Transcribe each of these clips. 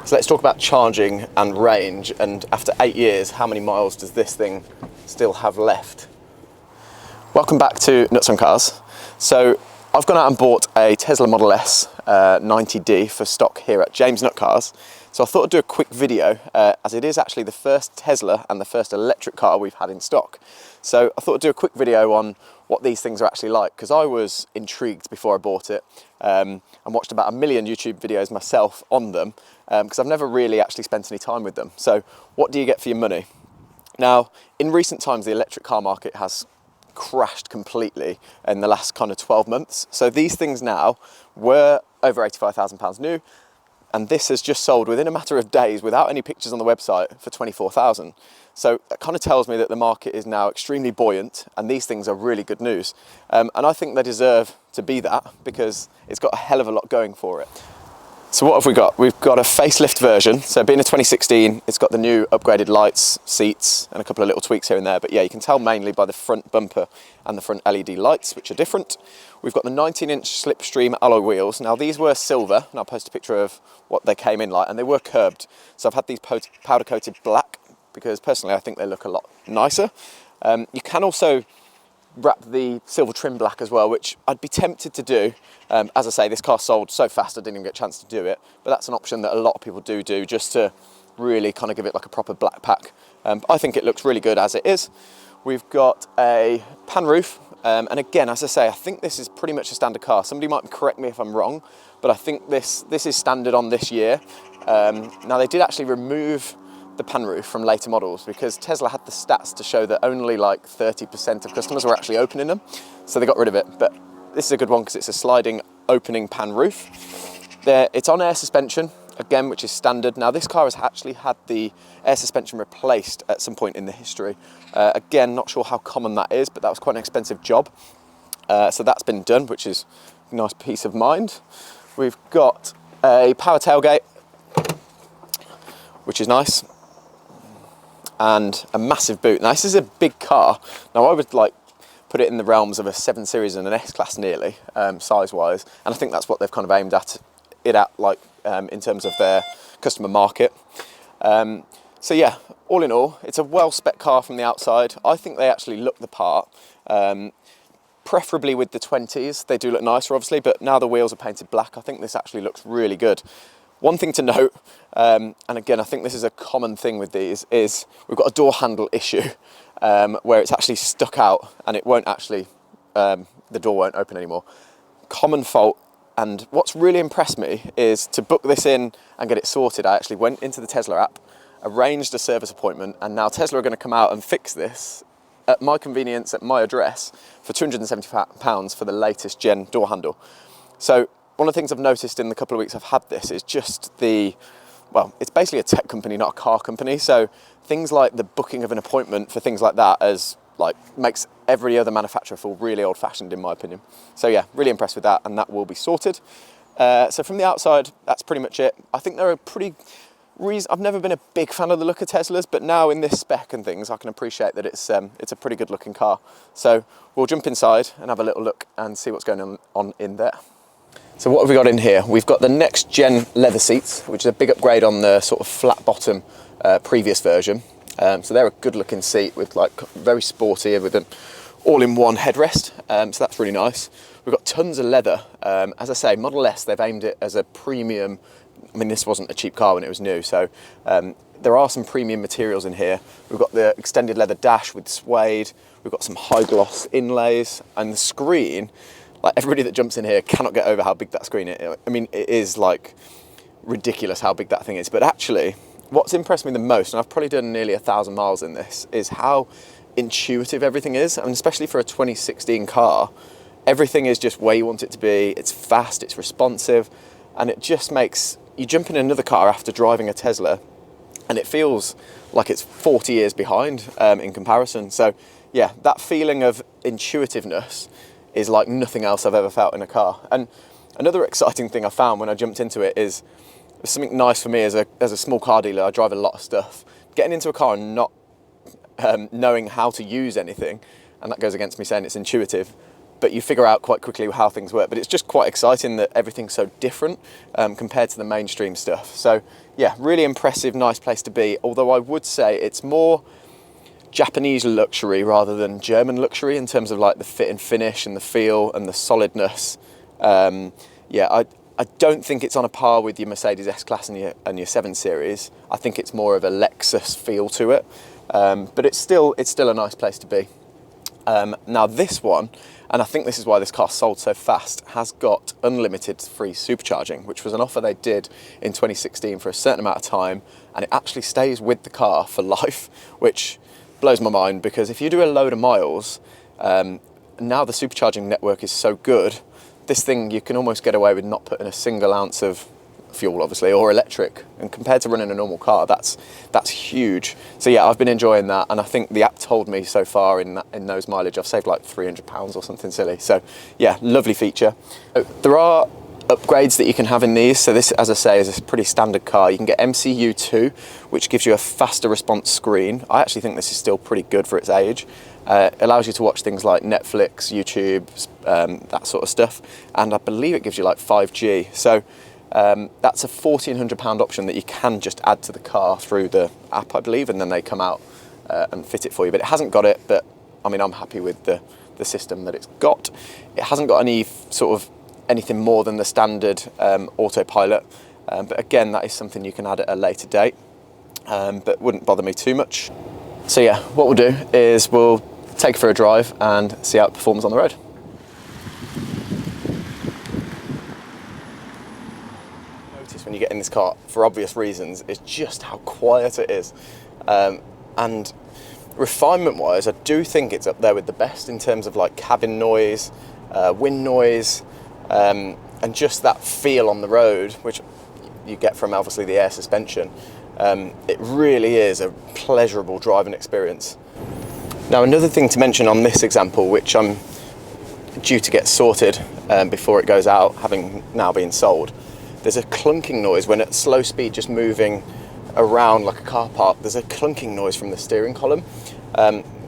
So let's talk about charging and range, and after 8 years, how many miles does this thing still have left? Welcome back to Nutt Cars. So I've gone out and bought a Tesla Model S 90D for stock here at James Nutt Cars. So I thought I'd do a quick video, as it is actually the first Tesla and the first electric car we've had in stock. So I thought I'd do a quick video on what these things are actually like, because I was intrigued before I bought it and watched about 1 million YouTube videos myself on them, because I've never really actually spent any time with them. So what do you get for your money? Now, in recent times, the electric car market has crashed completely in the last kind of 12 months. So these things now were over £85,000 new, and this has just sold within a matter of days without any pictures on the website for 24,000. So that kind of tells me that the market is now extremely buoyant, and these things are really good news. And I think they deserve to be that, because it's got a hell of a lot going for it. So what have we got? We've got a facelift version. So being a 2016, it's got the new upgraded lights, seats, and a couple of little tweaks here and there. But yeah, you can tell mainly by the front bumper and the front LED lights, which are different. We've got the 19-inch Slipstream alloy wheels. Now these were silver, and I'll post a picture of what they came in like, and they were curbed. So I've had these powder-coated black, because personally I think they look a lot nicer. You can also wrap the silver trim black as well, which I'd be tempted to do. As I say, this car sold so fast I didn't even get a chance to do it, but that's an option that a lot of people do just to really kind of give it like a proper black pack. I think it looks really good as it is. We've got a pan roof, and again, as I say, I think this is pretty much a standard car. Somebody might correct me if I'm wrong, but I think this is standard on this year. Now they did actually remove the pan roof from later models, because Tesla had the stats to show that only like 30% of customers were actually opening them, so they got rid of it. But this is a good one because it's a sliding opening pan roof. It's on air suspension again, which is standard. Now this car has actually had the air suspension replaced at some point in the history. Again, not sure how common that is, but that was quite an expensive job. So that's been done, which is a nice peace of mind. We've got a power tailgate, which is nice, and a massive boot. Now this is a big car. Now I would like put it in the realms of a 7 Series and an S-Class nearly, size-wise, and I think that's what they've kind of aimed at it at, like in terms of their customer market. So yeah, all in all, it's a well-spec car from the outside. I think they actually look the part, preferably with the 20s. They do look nicer, obviously, but now the wheels are painted black, I think this actually looks really good. One thing to note, and again, I think this is a common thing with these, is we've got a door handle issue where it's actually stuck out and it won't actually, the door won't open anymore. Common fault. And what's really impressed me is to book this in and get it sorted. I actually went into the Tesla app, arranged a service appointment, and now Tesla are going to come out and fix this at my convenience, at my address, for £270 for the latest gen door handle. So one of the things I've noticed in the couple of weeks I've had this is just well, it's basically a tech company, not a car company. So things like the booking of an appointment for things like that makes every other manufacturer feel really old-fashioned, in my opinion. So yeah, really impressed with that, and that will be sorted. So from the outside, that's pretty much it. I think they're I've never been a big fan of the look of Teslas, but now in this spec and things, I can appreciate that it's a pretty good looking car. So we'll jump inside and have a little look and see what's going on in there. So what have we got in here? We've got the next gen leather seats, which is a big upgrade on the sort of flat bottom previous version. So they're a good looking seat with like very sporty with an all-in-one headrest. So that's really nice. We've got tons of leather. As I say, Model S, they've aimed it as a premium. I mean, this wasn't a cheap car when it was new. So there are some premium materials in here. We've got the extended leather dash with suede. We've got some high gloss inlays, and the screen, like everybody that jumps in here cannot get over how big that screen is. I mean, it is like ridiculous how big that thing is. But actually, what's impressed me the most, and I've probably done nearly 1,000 miles in this, is how intuitive everything is. And especially for a 2016 car, everything is just where you want it to be. It's fast, it's responsive, and it just makes you jump in another car after driving a Tesla, and it feels like it's 40 years behind in comparison. So yeah, that feeling of intuitiveness is like nothing else I've ever felt in a car. And another exciting thing I found when I jumped into it is something nice for me as a small car dealer. I drive a lot of stuff. Getting into a car and not knowing how to use anything, and that goes against me saying it's intuitive, but you figure out quite quickly how things work. But it's just quite exciting that everything's so different compared to the mainstream stuff. So yeah, really impressive, nice place to be. Although I would say it's more Japanese luxury rather than German luxury in terms of like the fit and finish and the feel and the solidness. Yeah, I don't think it's on a par with your Mercedes S-Class and your 7 Series. I think it's more of a Lexus feel to it, but it's still a nice place to be. Now this one, and I think this is why this car sold so fast, has got unlimited free supercharging, which was an offer they did in 2016 for a certain amount of time, and it actually stays with the car for life, which blows my mind, because if you do a load of miles, now the supercharging network is so good, this thing, you can almost get away with not putting a single ounce of fuel, obviously, or electric. And compared to running a normal car, that's huge. So yeah, I've been enjoying that, and I think the app told me so far in those mileage, I've saved like £300 or something silly. So yeah, lovely feature. There are upgrades that you can have in these. So this, as I say, is a pretty standard car. You can get MCU2, which gives you a faster response screen. I actually think this is still pretty good for its age. Allows you to watch things like Netflix, YouTube, that sort of stuff. And I believe it gives you like 5G. So that's a £1,400 option that you can just add to the car through the app, I believe, and then they come out and fit it for you. But it hasn't got it, but I mean, I'm happy with the system that it's got. It hasn't got any sort of anything more than the standard autopilot. But again, that is something you can add at a later date, but wouldn't bother me too much. So yeah, what we'll do is we'll take it for a drive and see how it performs on the road. Notice when you get in this car, for obvious reasons, is just how quiet it is. And refinement wise, I do think it's up there with the best in terms of like cabin noise, wind noise, and just that feel on the road, which you get from obviously the air suspension. It really is a pleasurable driving experience. Now, another thing to mention on this example, which I'm due to get sorted before it goes out, having now been sold, there's a clunking noise when at slow speed, just moving around like a car park. There's a clunking noise from the steering column.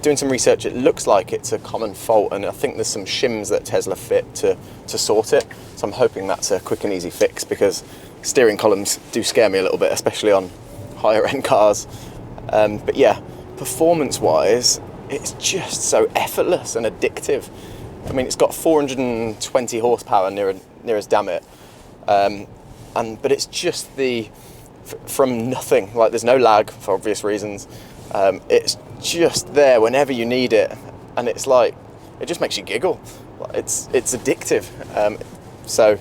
Doing some research, it looks like it's a common fault, and I think there's some shims that Tesla fit to sort it. So I'm hoping that's a quick and easy fix, because steering columns do scare me a little bit, especially on higher end cars. But yeah, performance wise, it's just so effortless and addictive. I mean, it's got 420 horsepower near as damn it. But it's just from nothing, like there's no lag for obvious reasons. It's just there whenever you need it, and it's like, it just makes you giggle. It's addictive. So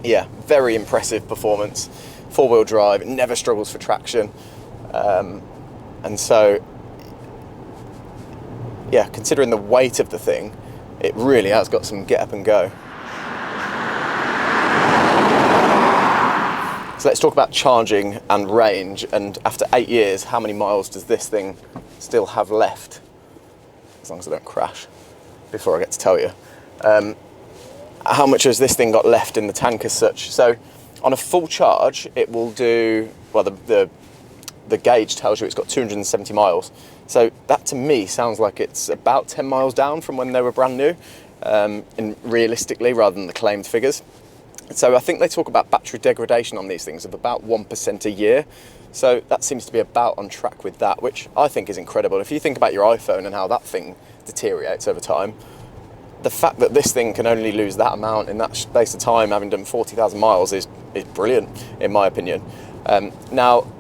yeah, very impressive performance. 4-wheel drive, it never struggles for traction. And so yeah, considering the weight of the thing, it really has got some get up and go. So let's talk about charging and range, and after 8 years, how many miles does this thing still have left? As long as I don't crash before I get to tell you. How much has this thing got left in the tank as such? So on a full charge, it will do, well, the gauge tells you it's got 270 miles. So that to me sounds like it's about 10 miles down from when they were brand new, realistically, rather than the claimed figures. So I think they talk about battery degradation on these things of about 1% a year. So that seems to be about on track with that, which I think is incredible. If you think about your iPhone and how that thing deteriorates over time, the fact that this thing can only lose that amount in that space of time, having done 40,000 miles, is brilliant, in my opinion. Now,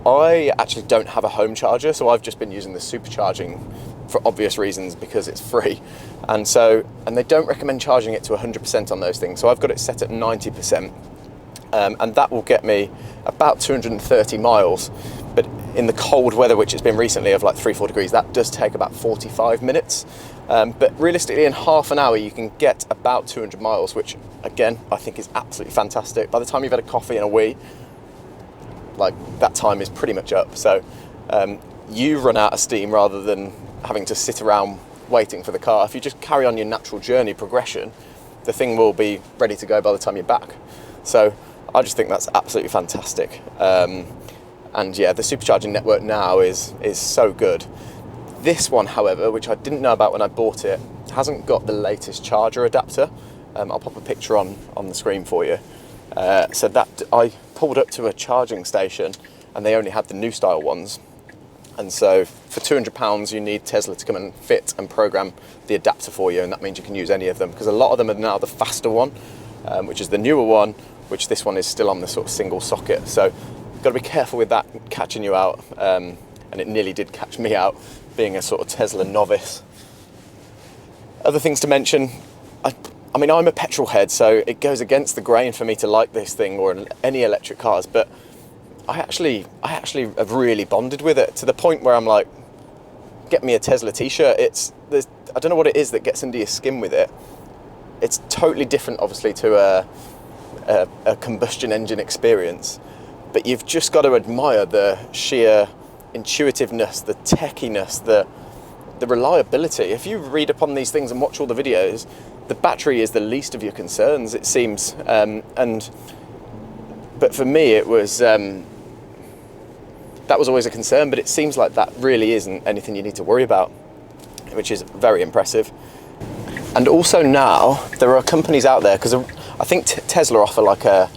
I actually don't have a home charger, so I've just been using the supercharging for obvious reasons, because it's free. And they don't recommend charging it to 100% on those things. So I've got it set at 90%, and that will get me about 230 miles. But in the cold weather, which it's been recently of like 3-4 degrees, that does take about 45 minutes. But realistically, in half an hour, you can get about 200 miles, which again, I think is absolutely fantastic. By the time you've had a coffee and a wee, like that time is pretty much up. So you run out of steam rather than having to sit around waiting for the car. If you just carry on your natural journey progression, the thing will be ready to go by the time you're back. So I just think that's absolutely fantastic. And yeah, the supercharging network now is so good. This one, however, which I didn't know about when I bought it, hasn't got the latest charger adapter. I'll pop a picture on the screen for you. So that I pulled up to a charging station and they only had the new style ones. And so for £200 you need Tesla to come and fit and program the adapter for you, and that means you can use any of them, because a lot of them are now the faster one, which is the newer one, which this one is still on the sort of single socket. So you've got to be careful with that catching you out, and it nearly did catch me out, being a sort of Tesla novice. Other things to mention, I mean, I'm a petrol head, so it goes against the grain for me to like this thing or any electric cars, but I actually have really bonded with it, to the point where I'm like, get me a Tesla t-shirt. I don't know what it is that gets under your skin with it. It's totally different, obviously, to a combustion engine experience, but you've just got to admire the sheer intuitiveness, the techiness, the reliability. If you read upon these things and watch all the videos, the battery is the least of your concerns, it seems. But for me, it was that was always a concern, but it seems like that really isn't anything you need to worry about, which is very impressive. And also now, there are companies out there, because I think Tesla offer like a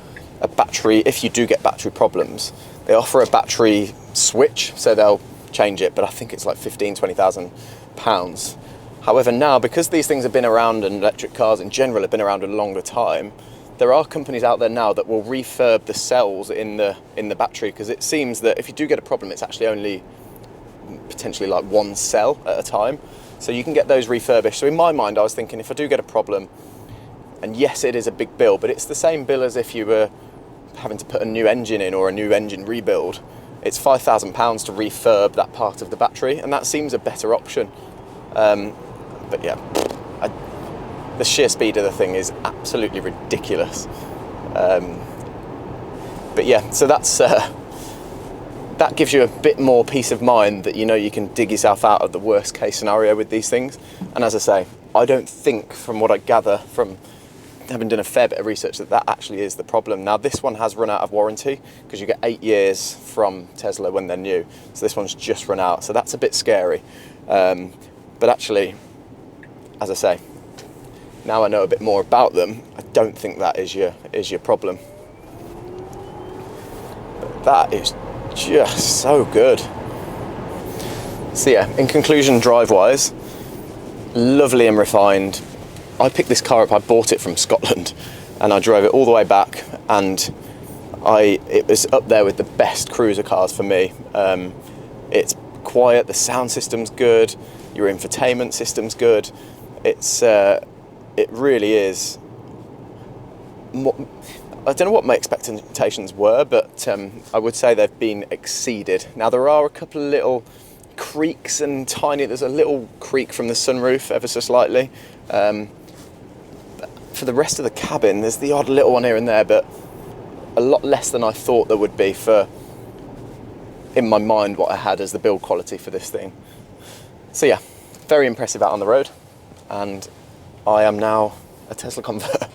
battery, if you do get battery problems, they offer a battery switch, so they'll change it, but I think it's like £15,000-20,000. However, now, because these things have been around, and electric cars in general have been around a longer time, there are companies out there now that will refurb the cells in the battery, because it seems that if you do get a problem, it's actually only potentially like one cell at a time. So you can get those refurbished. So in my mind, I was thinking, if I do get a problem, and yes, it is a big bill, but it's the same bill as if you were having to put a new engine in or a new engine rebuild. It's £5,000 to refurb that part of the battery, and that seems a better option. But yeah, the sheer speed of the thing is absolutely ridiculous. But yeah, so that gives you a bit more peace of mind that you know you can dig yourself out of the worst case scenario with these things. And as I say, I don't think, from what I gather from having done a fair bit of research, that actually is the problem. Now, this one has run out of warranty, because you get 8 years from Tesla when they're new. So this one's just run out, so that's a bit scary. But actually, as I say, now I know a bit more about them, I don't think that is your problem. But that is just so good. So yeah, in conclusion, drive-wise, lovely and refined. I picked this car up, I bought it from Scotland, and I drove it all the way back, and it was up there with the best cruiser cars for me. It's quiet, the sound system's good, your infotainment system's good. It really is. I don't know what my expectations were, but I would say they've been exceeded. Now, there are a couple of little creaks and there's a little creak from the sunroof ever so slightly. For the rest of the cabin, there's the odd little one here and there, but a lot less than I thought there would be for, in my mind, what I had as the build quality for this thing. So yeah, very impressive out on the road, and I am now a Tesla convert.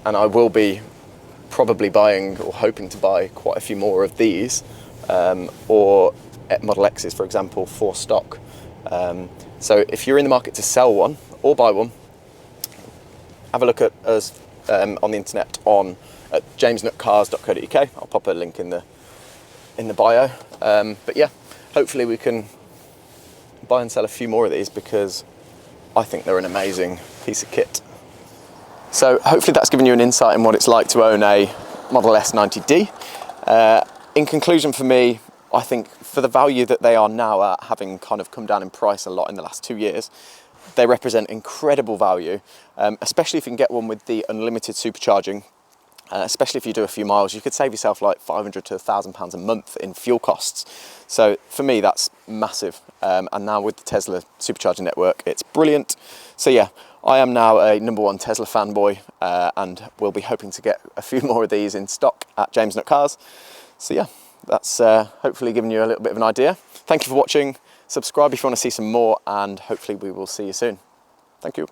And I will be probably buying, or hoping to buy, quite a few more of these, or Model X's, for example, for stock. So if you're in the market to sell one or buy one, have a look at us on the internet at jamesnuttcars.co.uk. I'll pop a link in the bio. But yeah, hopefully we can buy and sell a few more of these, because I think they're an amazing piece of kit. So hopefully that's given you an insight in what it's like to own a Model S 90D. In conclusion, for me, I think for the value that they are now at, having kind of come down in price a lot in the last 2 years, they represent incredible value, especially if you can get one with the unlimited supercharging. Especially if you do a few miles, you could save yourself like £500 to £1,000 a month in fuel costs. So for me, that's massive. And now with the Tesla supercharging network, it's brilliant. So yeah, I am now a #1 Tesla fanboy, and we'll be hoping to get a few more of these in stock at James Nutt Cars. So yeah, that's hopefully given you a little bit of an idea. Thank you for watching. Subscribe if you want to see some more, and hopefully we will see you soon. Thank you.